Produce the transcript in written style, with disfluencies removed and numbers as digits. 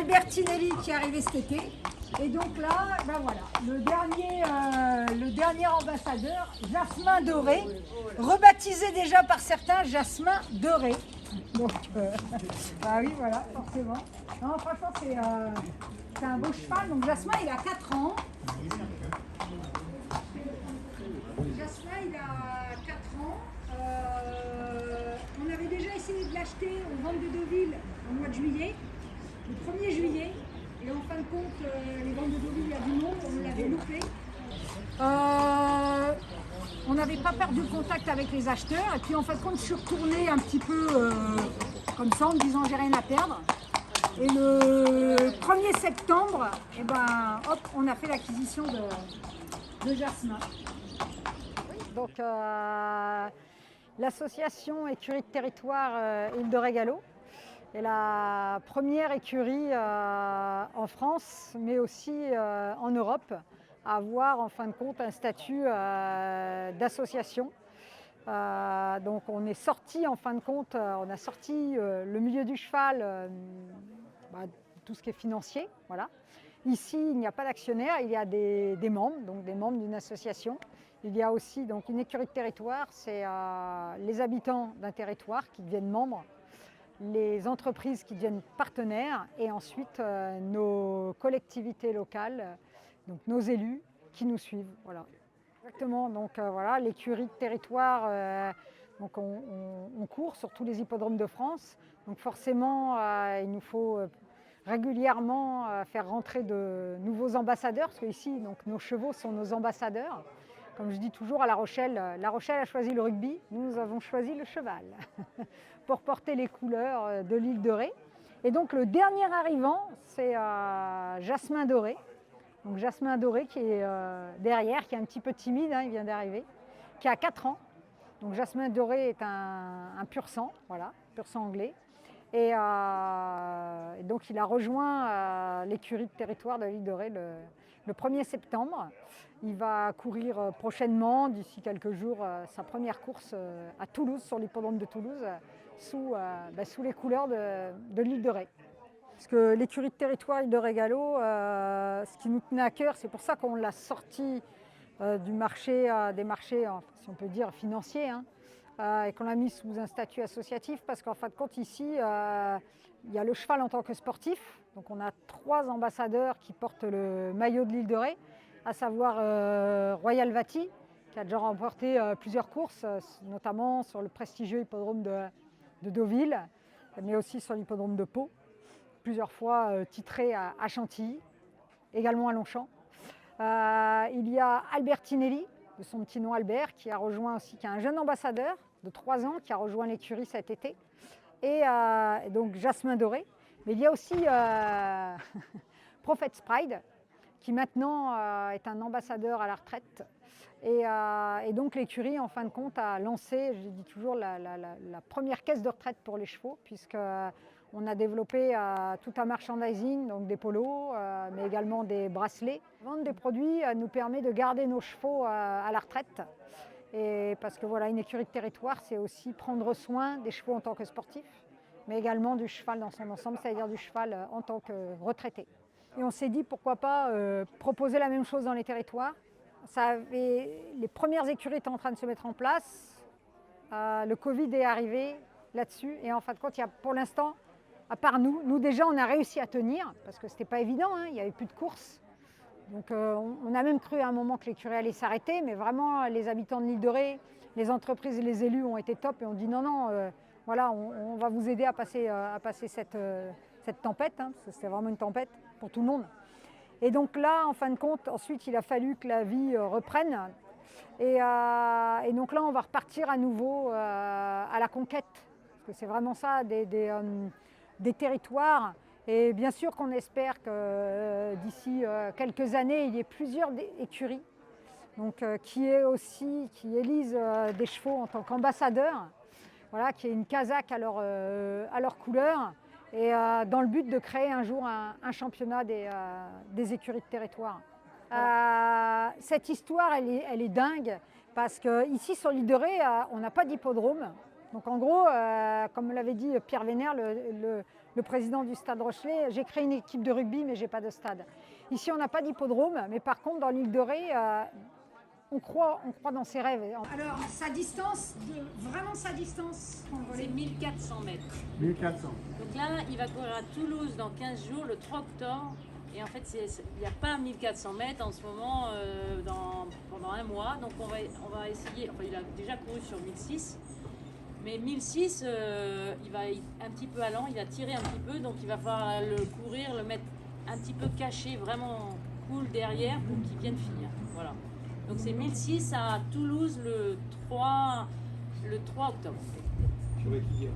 Albertinelli qui est arrivé cet été. Et donc là, ben voilà, le dernier ambassadeur, Jasmin Doré, rebaptisé déjà par certains Jasmin Doré. Donc, bah oui, voilà, forcément. Non, franchement, c'est un beau cheval. Donc Jasmin, il a 4 ans. Jasmin, il a 4 ans. On avait déjà essayé de l'acheter aux ventes de Deauville au mois de juillet, le 1er juillet. Et en fin de compte, les ventes de Deauville, il y a du monde, on l'avait loupé. On n'avait pas perdu le contact avec les acheteurs. Et puis en fin de compte, je suis retournée un petit peu comme ça en me disant j'ai rien à perdre. Et le 1er septembre, et ben, hop, on a fait l'acquisition de Jasmin. Donc l'association Écurie de Territoire Île de Régalo est la première écurie en France, mais aussi en Europe, à avoir en fin de compte un statut d'association. Donc on est sorti en fin de compte, on a sorti le milieu du cheval, tout ce qui est financier, voilà. Ici, il n'y a pas d'actionnaire, il y a des membres, donc des membres d'une association. Il y a aussi donc, une écurie de territoire, c'est les habitants d'un territoire qui deviennent membres, les entreprises qui deviennent partenaires et ensuite nos collectivités locales, donc nos élus qui nous suivent. Voilà. Exactement, donc voilà, l'écurie de territoire, donc on court sur tous les hippodromes de France, donc forcément il nous faut régulièrement faire rentrer de nouveaux ambassadeurs, parce qu'ici donc, nos chevaux sont nos ambassadeurs. Comme je dis toujours à La Rochelle a choisi le rugby, nous avons choisi le cheval pour porter les couleurs de l'île de Ré. Et donc le dernier arrivant, c'est Jasmin Doré. Donc Jasmin Doré qui est derrière, qui est un petit peu timide, hein, il vient d'arriver, qui a 4 ans. Donc Jasmin Doré est un pur sang, voilà, pur sang anglais. Et donc il a rejoint l'écurie de territoire de l'île de Ré le 1er septembre. Il va courir prochainement, d'ici quelques jours, sa première course à Toulouse, sur l'hippodrome de Toulouse, sous les couleurs de l'île de Ré. Parce que l'écurie de territoire Île de Régalo, ce qui nous tenait à cœur, c'est pour ça qu'on l'a sorti du marché, des marchés, si on peut dire, financiers, hein, et qu'on l'a mis sous un statut associatif, parce qu'en fin de compte, ici, il y a le cheval en tant que sportif. Donc on a 3 ambassadeurs qui portent le maillot de l'île de Ré, à savoir Royal Vati, qui a déjà remporté plusieurs courses, notamment sur le prestigieux hippodrome de Deauville, mais aussi sur l'hippodrome de Pau, plusieurs fois titré à Chantilly, également à Longchamp. Il y a Albertinelli, de son petit nom Albert, qui a rejoint aussi, qui est un jeune ambassadeur de 3 ans, qui a rejoint l'écurie cet été, et donc Jasmin Doré. Mais il y a aussi Prophet's Pride, qui maintenant est un ambassadeur à la retraite. Et donc l'écurie, en fin de compte, a lancé, je dis toujours, la première caisse de retraite pour les chevaux, puisqu'on a développé tout un merchandising, donc des polos, mais également des bracelets. Vendre des produits nous permet de garder nos chevaux à la retraite. Et parce que voilà, une écurie de territoire, c'est aussi prendre soin des chevaux en tant que sportifs, mais également du cheval dans son ensemble, c'est-à-dire du cheval en tant que retraité. Et on s'est dit pourquoi pas proposer la même chose dans les territoires. Les premières écuries étaient en train de se mettre en place. Le Covid est arrivé là-dessus. Et en fin de compte, il y a, pour l'instant, à part nous déjà, on a réussi à tenir, parce que ce n'était pas évident, hein, il n'y avait plus de courses. Donc on a même cru à un moment que l'écurie allait s'arrêter, mais vraiment, les habitants de l'île de Ré, les entreprises et les élus ont été top et ont dit non, voilà, on va vous aider à passer cette tempête, hein, parce que c'était vraiment une tempête pour tout le monde. Et donc là, en fin de compte, ensuite, il a fallu que la vie reprenne. Et donc là, on va repartir à nouveau à la conquête, parce que c'est vraiment ça, des territoires. Et bien sûr qu'on espère que d'ici quelques années, il y ait plusieurs écuries donc, qui élisent des chevaux en tant qu'ambassadeurs, voilà, qui est une casaque à leur couleur, et dans le but de créer un jour un championnat des écuries de territoire. Voilà. Cette histoire, elle est dingue, parce qu'ici sur l'île de Ré, on n'a pas d'hippodrome. Donc en gros, comme l'avait dit Pierre Vénère, le président du Stade Rochelet, j'ai créé une équipe de rugby, mais je n'ai pas de stade. Ici, on n'a pas d'hippodrome, mais par contre, dans l'île de Ré, on croit dans ses rêves. Alors, sa distance, vraiment sa distance C'est 1400 mètres. 1400. Donc là, il va courir à Toulouse dans 15 jours, le 3 octobre. Et en fait, il n'y a pas 1400 mètres en ce moment pendant un mois. Donc on va essayer, enfin il a déjà couru sur 1006. Mais 1006, il va un petit peu allant, il a tiré un petit peu. Donc il va falloir le courir, le mettre un petit peu caché, vraiment cool derrière pour qu'il vienne finir. Voilà. Donc c'est 1006 à Toulouse le 3 octobre. J'aurais qui dire.